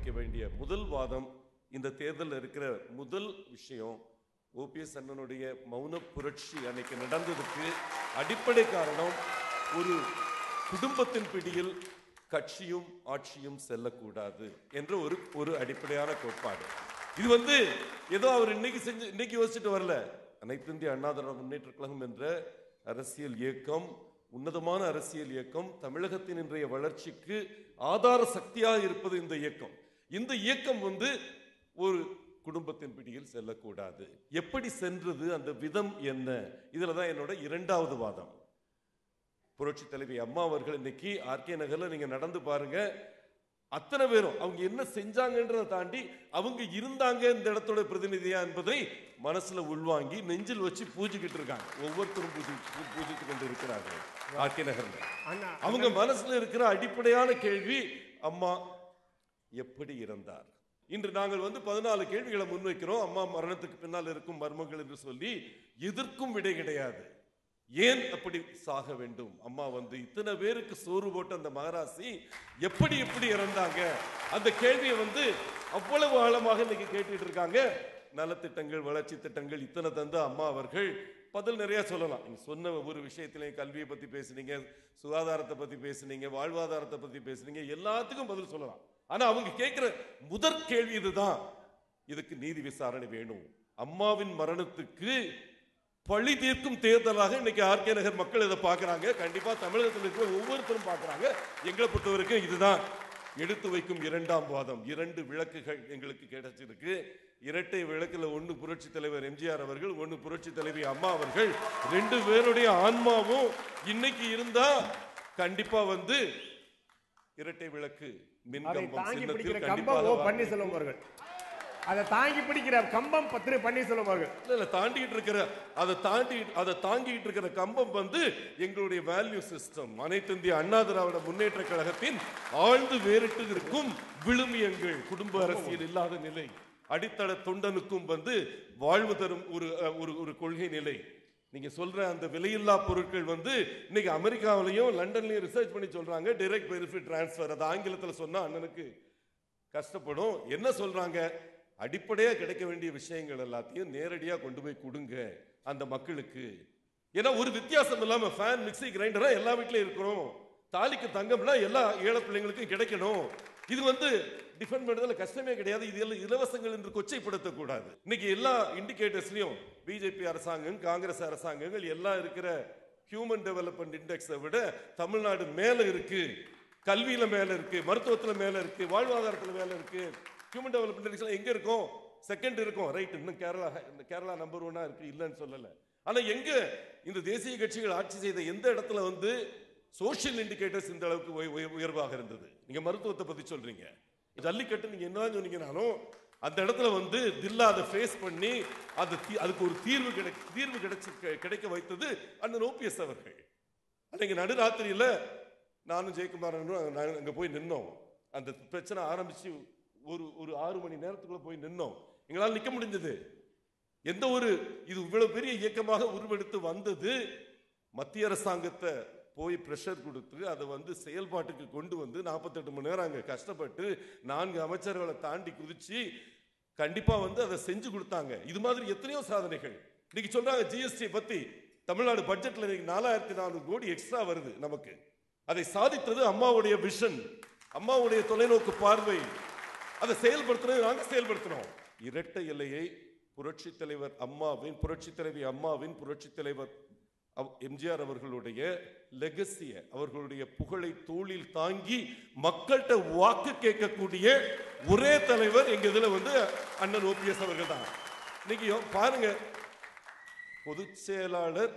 வைக்க வேண்டிய முதல் வாதம், இந்த தேர்தலில் இருக்கிற முதல் விஷயம், ஓபிஎஸ் அண்ணனுடைய மௌன புரட்சி அன்னைக்கு நடந்ததுக்கு அடிப்படை காரணம் ஒரு குடும்பத்தின் பிடியில் கட்சியும் ஆட்சியும் செல்லக்கூடாது என்ற ஒரு அடிப்படையான கோட்பாடு. இது ஏதோ அவர் இன்னைக்கு யோசிச்சுட்டு வரல. அனைத்து இந்திய அண்ணா திராவிட முன்னேற்ற கழகம் என்ற அரசியல் இயக்கம், உன்னதமான அரசியல் இயக்கம், தமிழகத்தின் இன்றைய வளர்ச்சிக்கு ஆதார சக்தியாக இருப்பது இந்த இயக்கம். இந்த இயக்கம் ஒரு குடும்பத்தின் பிடியில் செல்லக்கூடாது. எப்படி சென்றது, அந்த விதம் என்ன? இதுலதான் என்னோட இரண்டாவது வாதம். புரட்சி தலைவி அம்மா அவர்கள் இன்னைக்கு ஆர்கே நகர்ல நீங்க நடந்து பாருங்க, அத்தனை பேரும் அவங்க என்ன செஞ்சாங்கன்றதை தாண்டி அவங்க இருந்தாங்க இந்த இடத்தோட பிரதிநிதியா என்பதை மனசுல உள்வாங்கி நெஞ்சில் வச்சு பூஜிக்கிட்டு இருக்காங்க. ஒவ்வொருத்தரும் பூஜித்து கொண்டு இருக்கிறார்கள் ஆர்கே நகர்ல. அவங்க மனசுல இருக்கிற அடிப்படையான கேள்வி, அம்மா எப்படி இறந்தார்? இன்று நாங்கள் 14 கேள்விகளை முன்வைக்கிறோம். அம்மா மரணத்துக்கு பின்னால் இருக்கும் மர்மங்கள் என்று சொல்லி எதற்கும் விடை கிடையாது. ஏன் அப்படி சாக வேண்டும்? அம்மா இத்தனை பேருக்கு சோறு போட்ட அந்த மகராசி எப்படி இறந்தாங்க? அந்த கேள்வியை அவ்வளவு ஆழமாக இன்னைக்கு கேட்டுட்டு இருக்காங்க. நலத்திட்டங்கள், வளர்ச்சி திட்டங்கள் இத்தனை தந்த அம்மா அவர்கள் பதில் நிறைய சொல்லலாம். நீங்க சொன்ன ஒவ்வொரு விஷயத்திலையும் கல்வியை பத்தி பேசுனீங்க, சுகாதாரத்தை பத்தி பேசுனீங்க, வாழ்வாதாரத்தை பத்தி பேசுனீங்க, எல்லாத்துக்கும் பதில் சொல்லலாம். ஆனா அவங்க கேட்கிற முதற் கேள்வி இதுதான், இதுக்கு நீதி விசாரணை வேணும். அம்மாவின் மரணத்துக்கு பழி தீர்க்கும் தேர்தலாக இன்னைக்கு ஆர்கே நகர் மக்கள் இதை பார்க்கறாங்க. கண்டிப்பா தமிழகத்தில் இருக்கிற ஒவ்வொருத்தரும் பார்க்கறாங்க. எங்களை பொறுத்தவரைக்கும் இதுதான் எடுத்து வைக்கும் இரண்டாம் வாதம். 2 விளக்குகள் எங்களுக்கு கிடைச்சிருக்கு. இரட்டை விளக்குல ஒன்னு புரட்சி தலைவர் எம்ஜிஆர் அவர்கள், ஒன்னு புரட்சி தலைவி அம்மா அவர்கள். 2 பேருடைய ஆன்மாவும் இன்னைக்கு இருந்தா கண்டிப்பா இரட்டை விளக்கு மின்கம்பம் சின்னத்தில் கண்டிப்பாக பன்னீர்செல்வம் அவர்கள் அதை தாங்கி பிடிக்கிற கம்பம் பன்னீர்செல்வம் அவர்கள் இல்ல தாண்டிட்டு இருக்கிற அதை தாங்கிட்டு இருக்கிற கம்பம் எங்களுடைய வேல்யூ சிஸ்டம், அனைத்து இந்திய அண்ணா திராவிட முன்னேற்ற கழகத்தின் ஆழ்ந்து வேறிட்டு இருக்கும் விழுமியங்கள். குடும்ப அரசியல் இல்லாத நிலை, அடித்தள தொண்டனுக்கும் வாழ்வு தரும் ஒரு கொள்கை நிலை. நீங்க சொல்ற அந்த விலையில்லா பொருட்கள் இன்னைக்கு அமெரிக்காவிலையும் லண்டன்லயும் ரிசர்ச் பண்ணி சொல்றாங்க, டைரக்ட் பெனிஃபிட் டிரான்ஸ்ஃபர். அது ஆங்கிலத்தில் சொன்னா அண்ணனுக்கு கஷ்டப்படும். என்ன சொல்றாங்க? அடிப்படையா கிடைக்க வேண்டிய விஷயங்கள் எல்லாத்தையும் நேரடியா கொண்டு போய் கொடுங்க அந்த மக்களுக்கு. ஏன்னா ஒரு வித்தியாசம் இல்லாம ஃபேன், மிக்சி, கிரைண்டரா எல்லா வீட்லயும் இருக்கிறோம். தாலிக்கு தங்கம்னா எல்லா ஏழை பிள்ளைங்களுக்கும் கிடைக்கணும். இது டிஃபெண்ட் பண்றதுல கஷ்டமே கிடையாது. இது இலவசங்கள் என்று கொச்சைப்படுத்தக்கூடாது. இன்னைக்கு எல்லா இண்டிகேட்டர்ஸ்லயும் பிஜேபி அரசாங்கம், காங்கிரஸ் அரசாங்கங்கள் எல்லாம் இருக்கிற ஹியூமன் டெவலப்மெண்ட் இண்டெக்ஸை விட தமிழ்நாடு மேல இருக்கு. கல்வியில மேல இருக்கு, மருத்துவத்துல மேல இருக்கு, வாழ்வாதாரத்துல மேல இருக்கு. ஹியூமன் டெவலப்மெண்ட் இண்டெக்ஸ்ல எங்க இருக்கும்? செகண்ட் இருக்கும். ரைட், இன்னும் கேரளா நம்பர் 1 இருக்கு, இல்லைன்னு சொல்லல. ஆனா எங்க இந்த தேசிய கட்சிகள் ஆட்சி செய்த எந்த இடத்துல சோசியல் இண்டிகேட்டர்ஸ் இந்த அளவுக்கு உயர்வாக இருந்தது? நீங்க மருத்துவத்தை பத்தி சொல்றீங்க, ஜல்லிக்கட்டு நீங்க என்ன சொன்னீங்கனாலும் அந்த இடத்துல தில்லா அதை ஃபேஸ் பண்ணி அதுக்கு ஒரு தீர்வு கிடைக்க வைத்தது அண்ணன் ஓபிஎஸ் அவர்கள். அன்னைக்கு நடுராத்திரியில நானும் ஜெயக்குமாரனும் அங்க போய் நின்னோம். அந்த பிரச்சனை ஆரம்பிச்சு ஒரு 6 மணி நேரத்துக்குள்ள போய் நின்னோம். எங்களால் நிக்க முடிஞ்சது. இது இவ்வளவு பெரிய இயக்கமாக உருவெடுத்து வந்தது மத்திய அரசாங்கத்தை போய் பிரஷர் கொடுத்து அதை செயல்பாட்டுக்கு கொண்டு 48 மணி நேரம் அங்க கஷ்டப்பட்டு 4 அமைச்சர்களை தாண்டி குதிச்சு கண்டிப்பா அதை செஞ்சு கொடுத்தாங்க. இது மாதிரி எத்தனையோ சாதனைகள். இன்னைக்கு சொல்றாங்க ஜிஎஸ்டி பத்தி, தமிழ்நாடு பட்ஜெட்ல 4400 கோடி எக்ஸ்ட்ரா வருது நமக்கு. அதை சாதித்தது அம்மாவுடைய விஷன், அம்மாவுடைய தொலைநோக்கு பார்வை. அதை செயல்படுத்துறது நாங்க செயல்படுத்தினோம். இரட்டை இலையை புரட்சி தலைவர் அம்மாவின், புரட்சி தலைவி அம்மாவின், புரட்சி தலைவர் எம்ஜிஆர் அவர்களுடைய லெகசிய, அவர்களுடைய புகழை தோளில் தாங்கி மக்கள்கிட்ட வாக்கு கேட்கக்கூடிய ஒரே தலைவர் எங்க இதுல அண்ணன் ஓபிஎஸ் அவர்கள் தான். இன்னைக்கு பாருங்க, பொதுச் செயலாளர்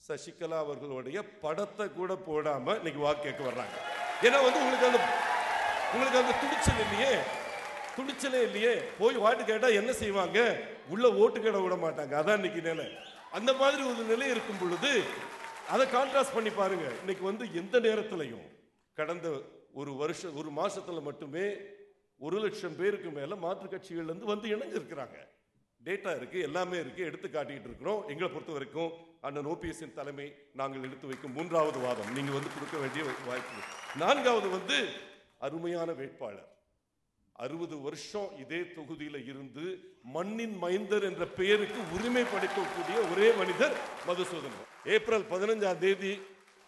சசிகலா அவர்களுடைய படத்தை கூட போடாம இன்னைக்கு வாக்கு கேட்க வர்றாங்க. ஏன்னா உங்களுக்கு அந்த துணிச்சலே இல்லையே. போய் வாட்டு கேட்டா என்ன செய்வாங்க? உள்ள ஓட்டு கேட விட மாட்டாங்க. அதான் இன்னைக்கு நிலை. அந்த மாதிரி ஒரு நிலை இருக்கும் பொழுது அதை கான்ட்ராஸ்ட் பண்ணி பாருங்க. இன்னைக்கு எந்த நேரத்திலையும் கடந்த ஒரு மாசத்துல மட்டுமே 1,00,000 பேருக்கு மேல மாற்று கட்சிகள் இணைஞ்சிருக்கிறாங்க. டேட்டா இருக்கு, எல்லாமே இருக்கு, எடுத்து காட்டிட்டு இருக்கிறோம். எங்களை பொறுத்த வரைக்கும் அண்ணன் ஓபிஎஸ் தலைமை நாங்கள் எடுத்து வைக்கும் 3வது வாதம், நீங்க கொடுக்க வேண்டிய வாய்ப்பு. 4வது அருமையான வேட்பாளர். 60 வருஷம் இதே தொகுதியில இருந்து மண்ணின் மைந்தர் என்ற பெயருக்கு உரிமை படைக்கக்கூடிய ஒரே மனிதர் மதுசூதனன். ஏப்ரல் 15ஆம் தேதி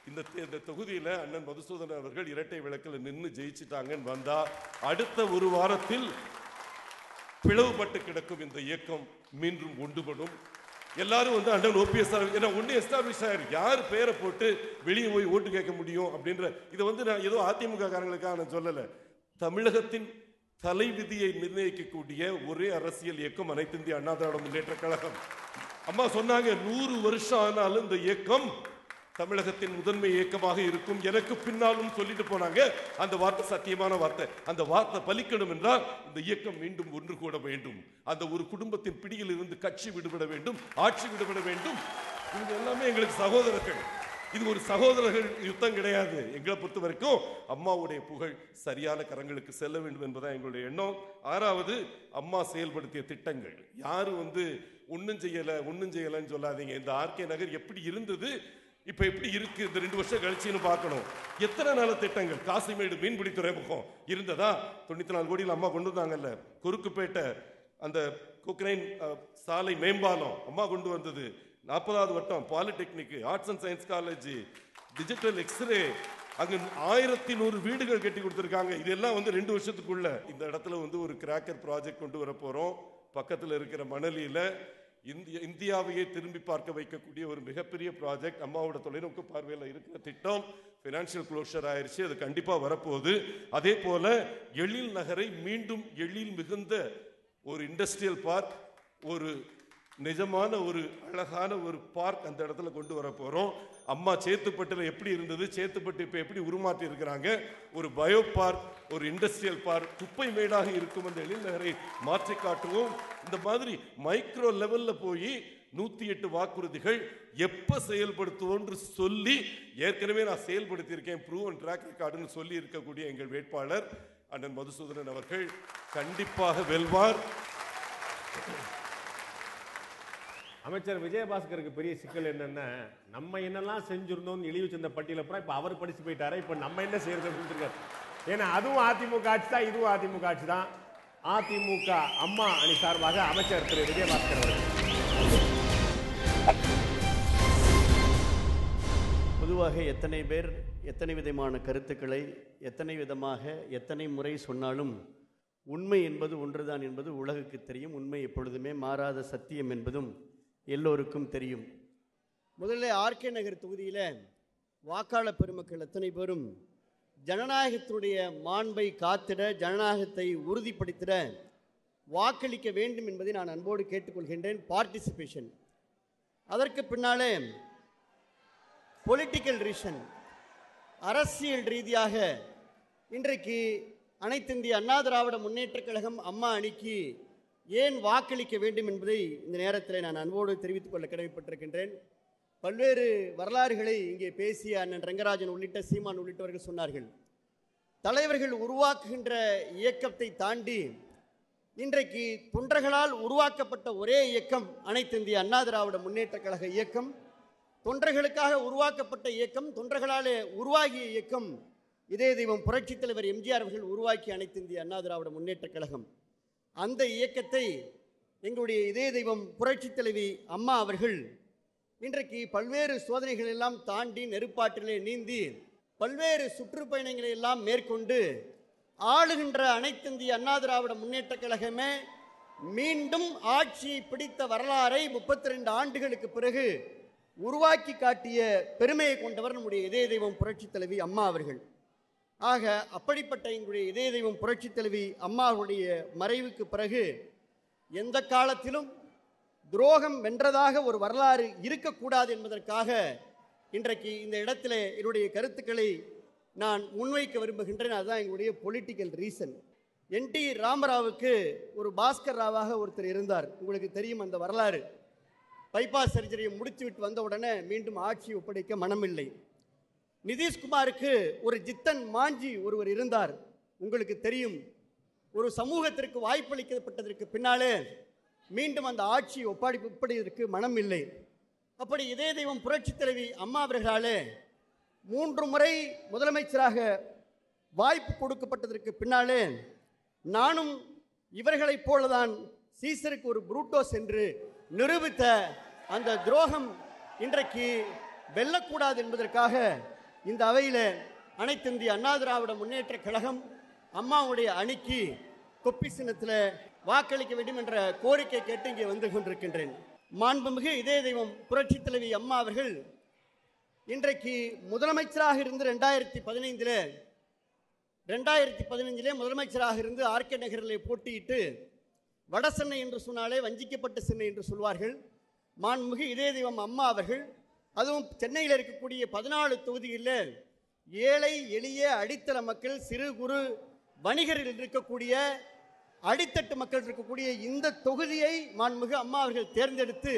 இந்த தொகுதியில அண்ணன் மதுசூதனன் அவர்கள் இரட்டை விளக்கில் நின்று ஜெயிச்சிட்டாங்கன்னு வந்தா அடுத்த ஒரு வாரத்தில் பிளவுபட்டு கிடக்கும் இந்த இயக்கம் மீண்டும் ஒன்றுபடும். எல்லாரும் வந்து அண்ணன் ஓபிஎஸ் ஒன்னு எஸ்டாப்ளிஷ் ஆயிருக்கு. யார் பெயரை போட்டு வெளியே போய் ஓட்டு கேட்க முடியும் அப்படின்ற இதை வந்து நான் ஏதோ அதிமுக காரங்களுக்காக நான் சொல்லல. தமிழகத்தின் தலைவிதியை நிர்ணயிக்கக்கூடிய ஒரே அரசியல் இயக்கம் அனைத்து இந்திய அண்ணா திராவிட முன்னேற்ற கழகம். அம்மா சொன்னாங்க 100 வருஷம் ஆனாலும் இந்த இயக்கம் தமிழகத்தின் முதன்மை இயக்கமாக இருக்கும் எனக்கு பின்னாலும் சொல்லிட்டு போனாங்க. அந்த வார்த்தை சத்தியமான வார்த்தை. அந்த வார்த்தை பலிக்கணும் என்றால் இந்த இயக்கம் மீண்டும் ஒன்று கூட வேண்டும். அந்த ஒரு குடும்பத்தின் பிடியில் இருந்து கட்சி விடுபட வேண்டும், ஆட்சி விடுபட வேண்டும். இது எல்லாமே எங்களுக்கு சகோதரர்கள். இது ஒரு சகோதரர்கள் யுத்தம் கிடையாது. எங்களை பொறுத்த வரைக்கும் அம்மாவுடைய புகழ் சரியான கரங்களுக்கு செல்ல வேண்டும் என்பதான் எங்களுடைய எண்ணம். 6வது, அம்மா செயல்படுத்திய திட்டங்கள். யாரும் வந்து ஒன்னும் செய்யலன்னு சொல்லாதீங்க. இந்த ஆர்கே நகர் எப்படி இருந்தது, இப்ப எப்படி இருக்கு, இந்த 2 வருஷம் கழிச்சுன்னு பார்க்கணும். எத்தனை நல்ல திட்டங்கள். காசிமேடு மீன்பிடி துறைமுகம் இருந்ததா? 94 கோடியில் அம்மா கொண்டு வந்தாங்கல்ல. குறுக்குப்பேட்டை அந்த கொக்ரைன் சாலை மேம்பாலம் அம்மா கொண்டு வந்தது. 40வது வட்டம் polytechnic, arts and science college, digital x-ray, அங்க 1100 வீடுகள் கட்டி கொடுத்திருக்காங்க. இதெல்லாம் வந்து 2 வருஷத்துக்குள்ள. இந்த இடத்துல வந்து ஒரு கிராக்கர் ப்ராஜெக்ட் கொண்டு வர போறோம். பக்கத்தில் இருக்கிற மணலியில இந்தியாவையே திரும்பி பார்க்க வைக்கக்கூடிய ஒரு மிகப்பெரிய ப்ராஜெக்ட். அம்மாவோட தொலைநோக்கு பார்வையில் இருக்கிற திட்டம் பினான்சியல் க்ளோஷர் ஆயிருச்சு. அது கண்டிப்பா வரப்போகுது. அதே போல எழில் நகரை மீண்டும் எழில் மிகுந்த ஒரு இண்டஸ்ட்ரியல் பார்க், ஒரு நிஜமான ஒரு அழகான ஒரு பார்க் அந்த இடத்துல கொண்டு வர போறோம். அம்மா சேத்துப்பட்டுல எப்படி இருந்தது, சேத்துப்பட்டு இப்ப எப்படி உருமாற்றி இருக்கிறாங்க. ஒரு பயோ பார்க், ஒரு இண்டஸ்ட்ரியல் பார்க், குப்பை மேடாக இருக்கும் அந்த எழில் நகரை மாற்றி காட்டுவோம். இந்த மாதிரி மைக்ரோ லெவல்ல போய் 108 வாக்குறுதிகள் எப்ப செயல்படுத்துவோம் சொல்லி ஏற்கனவே நான் செயல்படுத்தி இருக்கேன், ப்ரூவ் அண்ட் ட்ராக் ரெக்கார்டுன்னு சொல்லி இருக்கக்கூடிய எங்கள் வேட்பாளர் அண்ணன் மதுசூதனன் அவர்கள் கண்டிப்பாக வெல்வார். அமைச்சர் விஜயபாஸ்கருக்கு பெரிய சிக்கல் என்னன்னா, நம்ம என்னெல்லாம் செஞ்சிருந்தோம் இழிவு செஞ்ச பட்டியல பூரா இப்ப அவர் படிச்சு போயிட்டாரு. இப்ப நம்ம என்ன செய்யறது அப்படின்னு இருக்காரு. ஏன்னா அதுவும் அதிமுக ஆட்சி தான், இதுவும் அதிமுக ஆட்சி தான். அதிமுக அம்மா அணி சார்பாக அமைச்சர் திரு விஜயபாஸ்கர் அவர்கள். பொதுவாக எத்தனை பேர் எத்தனை விதமான கருத்துக்களை எத்தனை விதமாக எத்தனை முறை சொன்னாலும் உண்மை என்பது ஒன்றுதான் என்பது உலகுக்கு தெரியும். உண்மை எப்பொழுதுமே மாறாத சத்தியம் என்பதும் எல்லோருக்கும் தெரியும். முதல்ல ஆர்கே நகர் தொகுதியில் வாக்காளர் பெருமக்கள் அத்தனை பேரும் ஜனநாயகத்தினுடைய மாண்பை காத்திட, ஜனநாயகத்தை உறுதிப்படுத்திட வாக்களிக்க வேண்டும் என்பதை நான் அன்போடு கேட்டுக்கொள்கின்றேன். பார்ட்டிசிபேஷன். அதற்கு பின்னாலே பொலிட்டிக்கல் ரீசன், அரசியல் ரீதியாக இன்றைக்கு அனைத்து இந்திய அண்ணா திராவிட முன்னேற்றக் கழகம் அம்மா அணிக்கு ஏன் வாக்களிக்க வேண்டும் என்பதை இந்த நேரத்தில் நான் அன்போடு தெரிவித்துக் கொள்ள கடமைப்பட்டிருக்கின்றேன். பல்வேறு வரலாறுகளை இங்கே பேசிய அண்ணன் ரங்கராஜன் உள்ளிட்ட சீமான் உள்ளிட்டவர்கள் சொன்னார்கள். தலைவர்கள் உருவாக்குகின்ற இயக்கத்தை தாண்டி இன்றைக்கு தொண்டர்களால் உருவாக்கப்பட்ட ஒரே இயக்கம் அனைத்து இந்திய அண்ணா திராவிட முன்னேற்றக் கழக இயக்கம். தொண்டர்களுக்காக உருவாக்கப்பட்ட இயக்கம், தொண்டர்களாலே உருவாகிய இயக்கம். இதே தெய்வம் புரட்சித் தலைவர் எம்ஜிஆர் அவர்கள் உருவாக்கிய அனைத்து இந்திய அண்ணா திராவிட முன்னேற்றக் கழகம். அந்த இயக்கத்தை எங்களுடைய இதே தெய்வம் புரட்சித் தலைவி அம்மா அவர்கள் இன்றைக்கு பல்வேறு சோதனைகள் எல்லாம் தாண்டி நெருப்பாற்றிலே நீந்தி பல்வேறு சுற்றுப்பயணங்களை எல்லாம் மேற்கொண்டு ஆளுகின்ற அனைத்து இந்திய அண்ணா திராவிட முன்னேற்றக் கழகமே மீண்டும் ஆட்சியை பிடித்த வரலாறை 32 ஆண்டுகளுக்கு பிறகு உருவாக்கி காட்டிய பெருமையை கொண்டவர் நம்முடைய இதே தெய்வம் புரட்சித் தலைவி அம்மா அவர்கள். ஆக அப்படிப்பட்ட எங்களுடைய இதே தெய்வம் புரட்சித் தலைவி அம்மாவுடைய மறைவுக்கு பிறகு எந்த காலத்திலும் துரோகம் வென்றதாக ஒரு வரலாறு இருக்கக்கூடாது என்பதற்காக இன்றைக்கு இந்த இடத்துல என்னுடைய கருத்துக்களை நான் முன்வைக்க விரும்புகின்றேன். அதுதான் எங்களுடைய பொலிட்டிக்கல் ரீசன். NT ராமராவுக்கு ஒரு பாஸ்கர் ராவாக ஒருத்தர் இருந்தார். உங்களுக்கு தெரியும் அந்த வரலாறு. பைபாஸ் சர்ஜரியை முடித்துவிட்டு வந்த உடனே மீண்டும் ஆட்சி ஒப்படைக்க மனமில்லை. நிதிஷ்குமாருக்கு ஒரு ஜித்தன் மாஞ்சி ஒருவர் இருந்தார். உங்களுக்கு தெரியும். ஒரு சமூகத்திற்கு வாய்ப்பளிக்கப்பட்டதற்கு பின்னாலே மீண்டும் அந்த ஆட்சி ஒப்படைப்பதற்கு மனம் இல்லை. அப்படி இதே தெய்வம் புரட்சித் தலைவி அம்மா அவர்களாலே 3 முறை முதலமைச்சராக வாய்ப்பு கொடுக்கப்பட்டதற்கு பின்னாலே நானும் இவர்களைப் போலதான் சீசருக்கு ஒரு புரூட்டோஸ் என்று நிரூபித்த அந்த துரோகம் இன்றைக்கு வெல்லக்கூடாது என்பதற்காக இந்த அவையில் அனைத்து இந்திய அண்ணா திராவிட முன்னேற்ற கழகம் அம்மாவுடைய அணிக்கு கொப்பி சின்னத்தில் வாக்களிக்க வேண்டும் என்ற கோரிக்கை கேட்டு இங்கே வந்து கொண்டிருக்கின்றேன். மாண்புமிகு இதய தெய்வம் புரட்சித் தலைவி அம்மா அவர்கள் இன்றைக்கு முதலமைச்சராக இருந்து 2015 முதலமைச்சராக இருந்து ஆர்கே நகரில் போட்டியிட்டு வட சென்னை என்று சொன்னாலே வஞ்சிக்கப்பட்ட சென்னை என்று சொல்வார்கள். மாண்புமிகு இதய தெய்வம் அம்மா அவர்கள் அதுவும் சென்னையில் இருக்கக்கூடிய 14 தொகுதிகளில் ஏழை எளிய அடித்தள மக்கள், சிறு குறு வணிகர்கள் இருக்கக்கூடிய அடித்தட்டு மக்கள் இருக்கக்கூடிய இந்த தொகுதியை மாண்புமிகு அம்மா அவர்கள் தேர்ந்தெடுத்து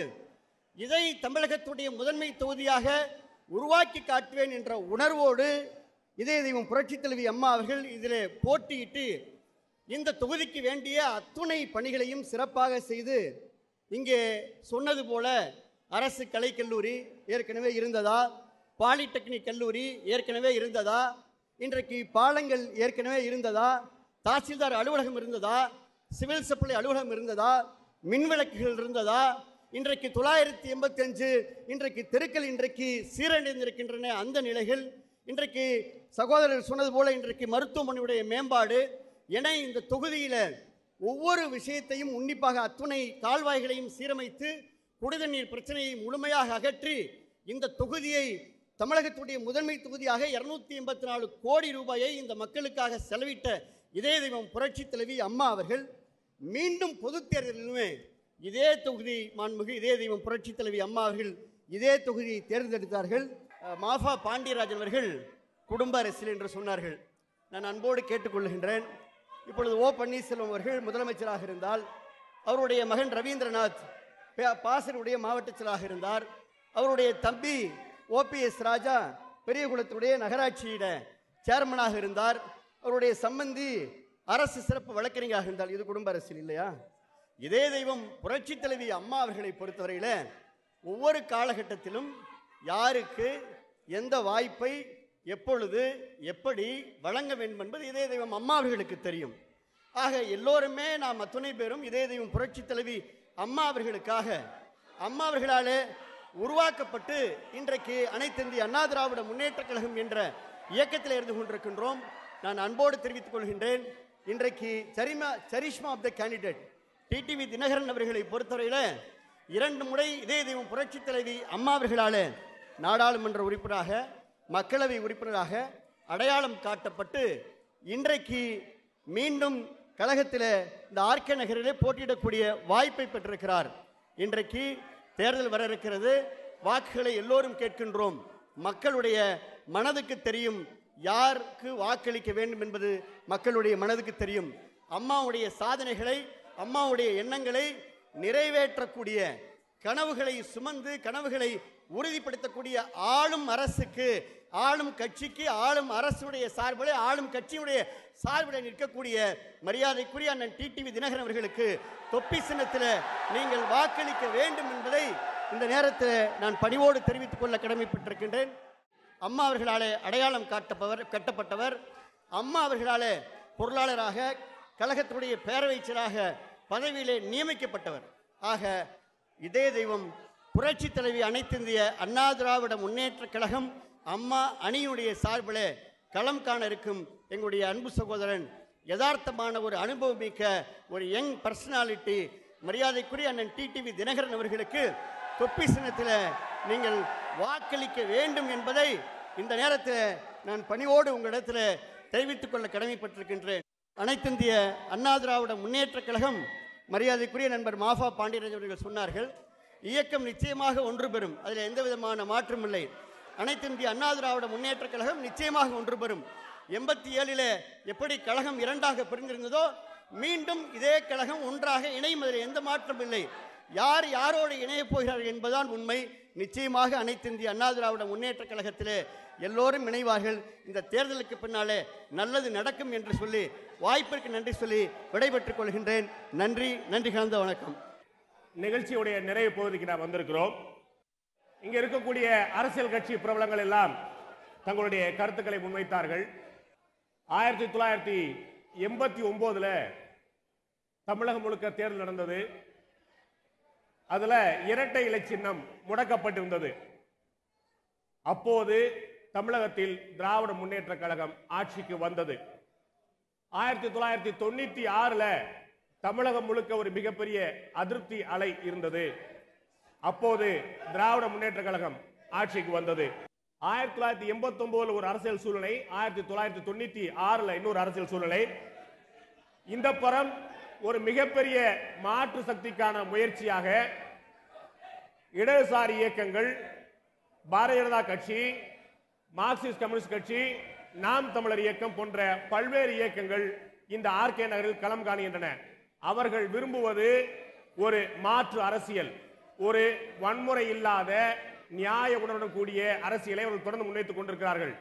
இதை தமிழகத்துடைய முதன்மை தொகுதியாக உருவாக்கி காட்டுவேன் என்ற உணர்வோடு இதய தெய்வம் புரட்சித் தலைவி அம்மா அவர்கள் இதில் போட்டியிட்டு இந்த தொகுதிக்கு வேண்டிய அத்துணை பணிகளையும் சிறப்பாக செய்து இங்கே சொன்னது போல அரசு கலைக்கல்லூரி ஏற்கனவே இருந்ததா, பாலிடெக்னிக் கல்லூரி ஏற்கனவே இருந்ததா, இன்றைக்கு பாலங்கள் ஏற்கனவே இருந்ததா, தாசில்தார் அலுவலகம் இருந்ததா, சிவில் சப்ளை அலுவலகம் இருந்ததா, மின்விளக்குகள் இருந்ததா, இன்றைக்கு 985 இன்றைக்கு தெருக்கள் இன்றைக்கு சீரடைந்திருக்கின்றன. அந்த நிலைகள் இன்றைக்கு சகோதரர் சொன்னது போல இன்றைக்கு மருத்துவமனையுடைய மேம்பாடு என இந்த தொகுதியில் ஒவ்வொரு விஷயத்தையும் உன்னிப்பாக அத்துணை கால்வாய்களையும் சீரமைத்து குடிநீர் பிரச்சனையை முழுமையாக அகற்றி இந்த தொகுதியை தமிழகத்துடைய முதன்மை தொகுதியாக 284 கோடி ரூபாயை இந்த மக்களுக்காக செலவிட்ட இதய தெய்வம் புரட்சித் தலைவி அம்மா அவர்கள் மீண்டும் பொதுத் தேர்தலிலுமே இதே தொகுதி மாண்புமிகு இதய தெய்வம் புரட்சித் தலைவி அம்மா அவர்கள் இதே தொகுதியை தேர்ந்தெடுத்தார்கள். மாஃபா பாண்டியராஜன் அவர்கள் குடும்ப அரசியல் என்று சொன்னார்கள். நான் அன்போடு கேட்டுக்கொள்கின்றேன். இப்பொழுது ஓ பன்னீர்செல்வம் அவர்கள் முதலமைச்சராக இருந்தால், அவருடைய மகன் ரவீந்திரநாத் பாசருடைய மாவட்ட செயலாளராக இருந்தார், அவருடைய தம்பி ஓபிஎஸ் ராஜா பெரியகுளத்துடைய நகராட்சியிட சேர்மனாக இருந்தார், அவருடைய சம்பந்தி அரசு சிறப்பு வழக்கறிஞராக இருந்தால். இது குடும்ப அரசியல் இல்லையா? இதே தெய்வம் புரட்சித் தலைவி அம்மா அவர்களை பொறுத்தவரையில் ஒவ்வொரு காலகட்டத்திலும் யாருக்கு எந்த வாய்ப்பை எப்பொழுது எப்படி வழங்க வேண்டும் என்பது இதே தெய்வம் அம்மா அவர்களுக்கு தெரியும். ஆக எல்லோருமே நாம் அத்துணை பேரும் இதே தெய்வம் புரட்சித் தலைவி அம்மா அவர்களுக்காக அம்மா அவர்களாலே உருவாக்கப்பட்டு இன்றைக்கு அனைத்து இந்திய அண்ணா திராவிட முன்னேற்ற கழகம் என்ற இயக்கத்தில் இருந்து கொண்டிருக்கின்றோம். நான் அன்போடு தெரிவித்துக் கொள்கின்றேன். இன்றைக்கு charisma of the candidate TTV Dhinakaran அவர்களை பொறுத்தவரையில் 2 முறை இதே தெய்வம் புரட்சித் தலைவி அம்மா அவர்களால் நாடாளுமன்ற உறுப்பினராக மக்களவை உறுப்பினராக அடையாளம் காட்டப்பட்டு இன்றைக்கு மீண்டும் கழகத்தில் இந்த ஆர்கே நகரிலே போட்டியிடக்கூடிய வாய்ப்பை பெற்றிருக்கிறார். இன்றைக்கு தேர்தல் வர இருக்கிறது. வாக்குகளை எல்லோரும் கேட்கின்றோம். மக்களுடைய மனதுக்கு தெரியும் யாருக்கு வாக்களிக்க வேண்டும் என்பது மக்களுடைய மனதுக்கு தெரியும். அம்மாவுடைய சாதனைகளை, அம்மாவுடைய எண்ணங்களை நிறைவேற்றக்கூடிய, கனவுகளை சுமந்து கனவுகளை உறுதிப்படுத்தக்கூடிய ஆளும் அரசுக்கு, ஆளும் கட்சிக்கு, ஆளும் அரசுடைய சார்பில், ஆளும் கட்சியுடைய சார்பில் நிற்கக்கூடிய மரியாதைக்குரிய அண்ணன் டிடிவி தினகரன் அவர்களுக்கு தொப்பி சின்னத்தில் நீங்கள் வாக்களிக்க வேண்டும் என்பதை இந்த நேரத்தில் நான் பணிவோடு தெரிவித்துக் கொள்ள கடமைப்பட்டிருக்கின்றேன். அம்மா அவர்களாலே அடையாளம் கட்டப்பட்டவர், அம்மா அவர்களாலே பொருளாளராக கழகத்துடைய பேரவைச் செயலாளராக பதவியிலே நியமிக்கப்பட்டவர். ஆக இதே தெய்வம் புரட்சி தலைவி அனைத்து இந்திய அண்ணா திராவிட முன்னேற்ற கழகம் அம்மா அணியினுடைய சார்பில் களம் காண இருக்கும் எங்களுடைய அன்பு சகோதரன், யதார்த்தமான ஒரு அனுபவம் மிக்க ஒரு யங் பர்சனாலிட்டி மரியாதைக்குரிய அண்ணன் டிடிவி தினகரன் அவர்களுக்கு தொப்பி சின்னத்தில் நீங்கள் வாக்களிக்க வேண்டும் என்பதை இந்த நேரத்தில் நான் பணிவோடு உங்களிடத்தில் தெரிவித்துக் கொள்ள கடமைப்பட்டிருக்கின்றேன். அனைத்து இந்திய அண்ணா திராவிட முன்னேற்ற கழகம் மரியாதைக்குரிய நண்பர் மாஃபா பாண்டியராஜன் அவர்கள் சொன்னார்கள், இயக்கம் நிச்சயமாக ஒன்று பெறும், அதில் எந்த விதமான மாற்றம் இல்லை. அனைத்து இந்திய அண்ணா திராவிட முன்னேற்ற கழகம் நிச்சயமாக ஒன்று பெறும். 87 எப்படி கழகம் 2ஆக பிரிந்திருந்ததோ மீண்டும் இதே கழகம் ஒன்றாக இணையும், அதில் எந்த மாற்றம் இல்லை. யார் யாரோடு இணையப் போகிறார்கள் என்பதுதான் உண்மை. நிச்சயமாக அனைத்து இந்திய அண்ணா திராவிட முன்னேற்ற கழகத்திலே எல்லோரும் இணைவார்கள். இந்த தேர்தலுக்கு பின்னாலே நல்லது நடக்கும் என்று சொல்லி வாய்ப்பிற்கு நன்றி சொல்லி விடைபெற்றுக் கொள்கின்றேன். நன்றி, நன்றி கலந்த வணக்கம். நிகழ்ச்சியுடைய நிறைவு பகுதிக்கு நாம் வந்திருக்கிறோம். இங்கே இருக்கக்கூடிய அரசியல் கட்சி பிரபலங்கள் எல்லாம் தங்களுடைய கருத்துக்களை முன்வைத்தார்கள். 89ல தமிழகம் முழுக்க தேர்தல் நடந்தது. அதுல இரட்டை இலை சின்னம் முடக்கப்பட்டிருந்தது. அப்போது தமிழகத்தில் திராவிட முன்னேற்ற கழகம் ஆட்சிக்கு வந்தது. 1996ல தமிழகம் முழுக்க ஒரு மிகப்பெரிய அதிருப்தி அலை இருந்தது. அப்போது திராவிட முன்னேற்ற கழகம் ஆட்சிக்கு வந்தது. 1989 ஒரு அரசியல் சூழ்நிலை, 1996ல இன்னொரு அரசியல் சூழ்நிலை. இந்த புறம் ஒரு மிகப்பெரிய மாற்று சக்திக்கான முயற்சியாக இடதுசாரி இயக்கங்கள், பாரதிய ஜனதா கட்சி, மார்க்சிஸ்ட் கம்யூனிஸ்ட் கட்சி, நாம் தமிழர் இயக்கம் போன்ற பல்வேறு இயக்கங்கள் இந்த ஆர்கே நகரில் களம் காணுகின்றன. அவர்கள் விரும்புவது ஒரு மாற்று அரசியல், ஒரு வன்முறை இல்லாத நியாய உணர்வுடன் கூடிய அரசியலை அவர்கள் தொடர்ந்து முன்வைத்துக் கொண்டிருக்கிறார்கள்.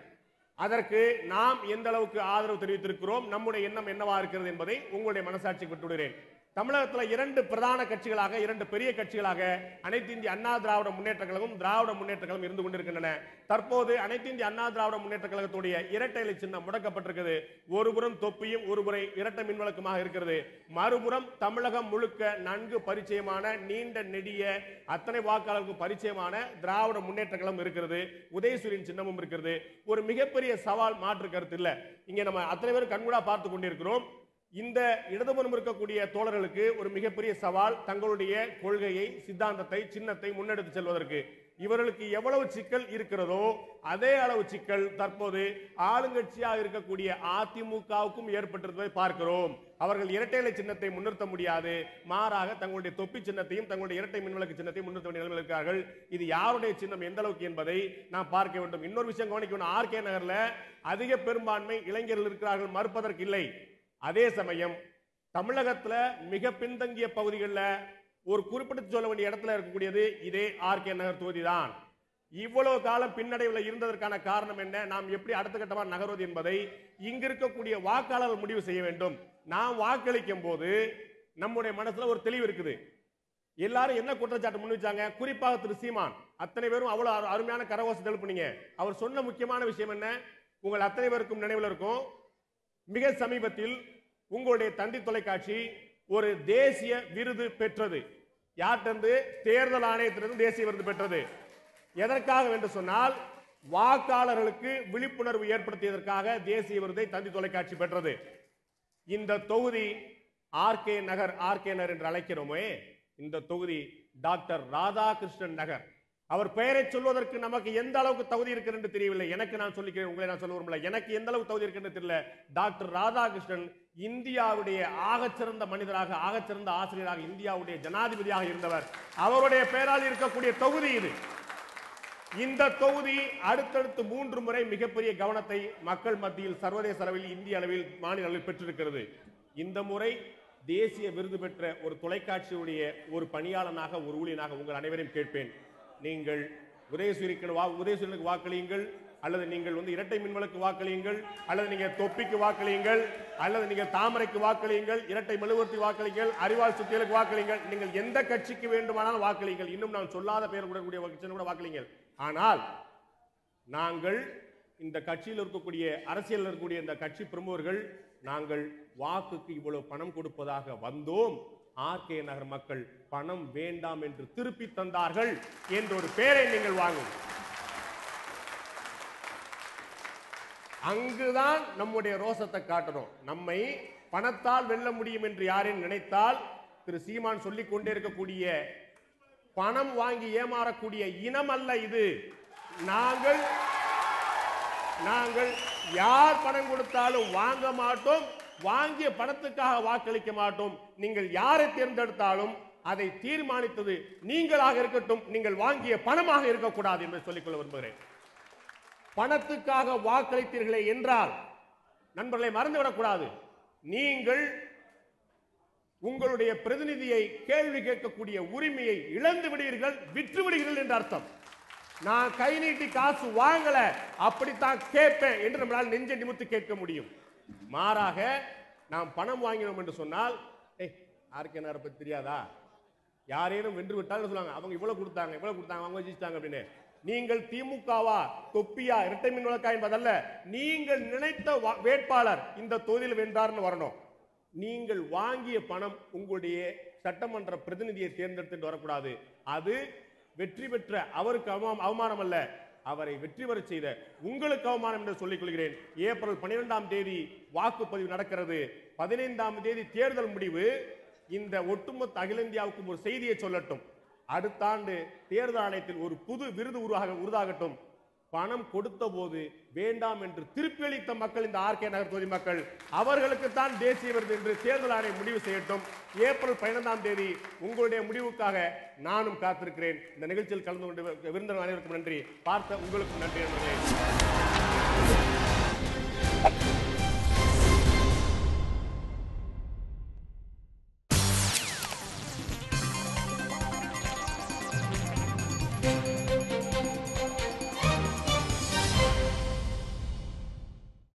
அதற்கு நாம் எந்த அளவுக்கு ஆதரவு தெரிவித்திருக்கிறோம், நம்முடைய எண்ணம் என்னவா இருக்கிறது என்பதை உங்களுடைய மனசாட்சிக்கு விட்டுவிடுகிறேன். தமிழகத்தில் இரண்டு பிரதான கட்சிகளாக, இரண்டு பெரிய கட்சிகளாக அனைத்து இந்திய அண்ணா திராவிட முன்னேற்ற கழகம், திராவிட முன்னேற்ற கழகம் இருந்து கொண்டிருக்கின்றன. தற்போது அனைத்து இந்திய அண்ணா திராவிட முன்னேற்ற கழகத்துடைய இரட்டை இலை சின்னம் முடக்கப்பட்டிருக்கிறது. ஒருபுறம் தொப்பியும் ஒருபுறை இரட்டை மின்விளக்குமாக இருக்கிறது. மறுபுறம் தமிழகம் முழுக்க நன்கு பரிச்சயமான, நீண்ட நெடிய அத்தனை வாக்காளர்களுக்கு பரிச்சயமான திராவிட முன்னேற்ற கழகம் இருக்கிறது. உதயசூரியன் சின்னமும் இருக்கிறது. ஒரு மிகப்பெரிய சவால், மாற்று கருத்து இல்ல. இங்க நம்ம அத்தனை பேரும் கண்கூடா பார்த்து கொண்டிருக்கிறோம். இந்த இடதுபுறம் இருக்கக்கூடிய தோழர்களுக்கு ஒரு மிகப்பெரிய சவால், தங்களுடைய கொள்கையை, சித்தாந்தத்தை, சின்னத்தை முன்னெடுத்து செல்வதற்கு. இவர்களுக்கு எவ்வளவு சிக்கல் இருக்கிறதோ அதே அளவு சிக்கல் தற்போது ஆளுங்கட்சியாக இருக்கக்கூடிய அதிமுகவுக்கும் ஏற்பட்டிருப்பதை பார்க்கிறோம். அவர்கள் இரட்டை இலை சின்னத்தை முன்னிறுத்த முடியாது, மாறாக தங்களுடைய தொப்பி சின்னத்தையும் தங்களுடைய இரட்டை மின்விளக்கு சின்னத்தையும் முன்னிறுத்த வேண்டிய நிலையில் இருக்கிறார்கள். இது யாருடைய சின்னம், எந்த அளவுக்கு என்பதை நாம் பார்க்க வேண்டும். இன்னொரு விஷயம் கவனிக்க வேண்டும். ஆர்கே நகர்ல அதிக பெரும்பான்மை இளைஞர்கள் இருக்கிறார்கள், மறுப்பதற்கு இல்லை. அதே சமயம் தமிழகத்துல மிக பின்தங்கிய பகுதிகளில் ஒரு குறிப்பிட்டு சொல்ல வேண்டிய இடத்துல இருக்கக்கூடியது இதே ஆர்கே நகர் தொகுதி தான். இவ்வளவு காலம் பின்னடைவில் இருந்ததற்கான காரணம் என்ன, நாம் எப்படி அடுத்த கட்டமாக நகர்வது என்பதை இங்க இருக்கக்கூடிய வாக்காளர்கள் முடிவு செய்ய வேண்டும். நாம் வாக்களிக்கும் போது நம்முடைய மனசுல ஒரு தெளிவு இருக்குது. எல்லாரும் என்ன குற்றச்சாட்டு முன் வச்சாங்க, குறிப்பாக திரு சீமான், அத்தனை பேரும் அவ்வளவு அருமையான கரகோஷம் எழுப்புனீங்க. அவர் சொன்ன முக்கியமான விஷயம் என்ன, உங்கள் அத்தனை பேருக்கும் நினைவில் இருக்கும். மிக சமீபத்தில் உங்களுடைய தந்தி தொலைக்காட்சி ஒரு தேசிய விருது பெற்றது. யார்கிட்ட? தேர்தல் ஆணையத்திலிருந்து தேசிய விருது பெற்றது. எதற்காக என்று சொன்னால், வாக்காளர்களுக்கு விழிப்புணர்வு ஏற்படுத்தியதற்காக தேசிய விருதை தந்தி தொலைக்காட்சி பெற்றது. இந்த தொகுதி ஆர்கே நகர், ஆர்கே நகர் என்று அழைக்கிறோமே, இந்த தொகுதி டாக்டர் ராதாகிருஷ்ணன் நகர். அவர் பெயரை சொல்வதற்கு நமக்கு எந்த அளவுக்கு தகுதி இருக்கிறது என்று தெரியவில்லை. எனக்கு நான் சொல்லிக்கிறேன், உங்களை நான் சொல்ல விரும்பல. எனக்கு எந்த அளவுக்கு தகுதி இருக்கிறது தெரியல. டாக்டர் ராதாகிருஷ்ணன் இந்தியாவுடைய ஆகச்சிறந்த மனிதராக, ஆகச்சிறந்த ஆசிரியராக, இந்தியாவுடைய ஜனாதிபதியாக இருந்தவர். அவருடைய பெயரால் இருக்கக்கூடிய தொகுதி இது. இந்த தொகுதி அடுத்தடுத்து 3 முறை மிகப்பெரிய கவனத்தை மக்கள் மத்தியில், சர்வதேச அளவில், இந்திய அளவில், மாநில அளவில் பெற்றிருக்கிறது. இந்த முறை தேசிய விருது பெற்ற ஒரு தொலைக்காட்சியுடைய ஒரு பணியாளனாக, ஒரு ஊழியனாக உங்கள் அனைவரையும் கேட்பேன். நீங்கள் உதயசூரியனுக்கு வாக்களியுங்கள், அல்லது நீங்கள் இரட்டை மின்விளக்கு வாக்களியுங்கள், அல்லது நீங்கள் தொப்பிக்கு வாக்களியுங்கள், அல்லது நீங்கள் தாமரைக்கு வாக்களியுங்கள், இரட்டை மெழுகுவர்த்தி வாக்களியுங்கள், அறிவால் சுத்தியலுக்கு வாக்களியுங்கள். நீங்கள் எந்த கட்சிக்கு வேண்டுமானாலும் வாக்களியுங்கள். இன்னும் நான் சொல்லாத பெயர் கூட வாக்களியுங்கள். ஆனால் நாங்கள் இந்த கட்சியில் இருக்கக்கூடிய, அரசியல் இருக்கக்கூடிய இந்த கட்சி பிரமுகர்கள், நாங்கள் வாக்குக்கு இவ்வளவு பணம் கொடுப்பதாக வந்தோம், ஆர்கே நகர் மக்கள் பணம் வேண்டாம் என்று திருப்பி தந்தார்கள் என்ற ஒரு பெயரை நீங்கள் வாங்குங்கள். அங்குதான் நம்முடைய ரோசத்தை காட்டணும். நம்மை பணத்தால் வெல்ல முடியும் என்று யாரையும் நினைத்தால், திரு சீமான் சொல்லிக் கொண்டே இருக்கக்கூடிய பணம் வாங்கி ஏமாறக்கூடிய இனம் அல்ல இது. நாங்கள் யார் பணம் கொடுத்தாலும் வாங்க மாட்டோம், வாங்கிய பணத்துக்காக வாக்களிக்க மாட்டோம். நீங்கள் யாரை தேர்ந்தெடுத்தாலும் அதை தீர்மானித்தது நீங்களாக இருக்கட்டும், நீங்கள் வாங்கிய பணமாக இருக்கக்கூடாது என்று சொல்லிக்கொள்ள விரும்புகிறேன். பணத்துக்காக வாக்களித்தீர்களே என்றால் நண்பர்களை மறந்துவிடக்கூடாது. நீங்கள் உங்களுடைய பிரதிநிதியை கேள்வி கேட்கக்கூடிய உரிமையை இழந்து விடுவீர்கள், விற்று விடுவீர்கள் என்ற அர்த்தம். நான் கை நீட்டி காசு வாங்கல, அப்படித்தான் கேட்பேன் என்று நம்மளால் நெஞ்சை நிமிர்த்தி கேட்க முடியும். மாறாக நாம் பணம் வாங்கினோம் என்று சொன்னால், ஆர்கே நகரை பத்தி தெரியாதா, யாரேனும் வென்று விட்டால் சொல்லுவாங்க, அவங்க இவ்வளவு கொடுத்தாங்க அவங்க ஜெயிச்சிட்டாங்க அப்படின்னு. நீங்கள் திமுகவா தொப்பியா இரட்டை மின் விளக்கா என்பதல்ல, நீங்கள் நினைத்த வேட்பாளர் இந்த தொகுதியில் வென்றார்னு வரணும். நீங்கள் வாங்கிய பணம் உங்களுடைய சட்டமன்ற பிரதிநிதியை தேர்ந்தெடுத்து வரக்கூடாது. அது வெற்றி பெற்ற அவருக்கு அவமானம் அல்ல, அவரை வெற்றி பெற செய்த உங்களுக்கு அவமானம் என்று சொல்லிக் கொள்கிறேன். ஏப்ரல் 12ஆம் தேதி வாக்குப்பதிவு நடக்கிறது. 15ஆம் தேதி தேர்தல் முடிவு. இந்த ஒட்டுமொத்த அகில இந்தியாவுக்கும் ஒரு செய்தியை சொல்லட்டும். அடுத்த ஆண்டு தேர்தல் ஆணையத்தில் ஒரு புது விருது உருவாகட்டும். பணம் கொடுத்த போது வேண்டாம் என்று திருப்பி அளித்த மக்கள், இந்த ஆர்கே நகர் தொகுதி மக்கள், அவர்களுக்கு தான் தேசிய விருது என்று தேர்தல் ஆணையம் முடிவு செய்யட்டும். ஏப்ரல் 15ஆம் தேதி உங்களுடைய முடிவுக்காக நானும் காத்திருக்கிறேன். இந்த நிகழ்ச்சியில் கலந்து கொண்டு விருந்தினர் அனைவருக்கும் நன்றி. பார்த்த உங்களுக்கும் நன்றி.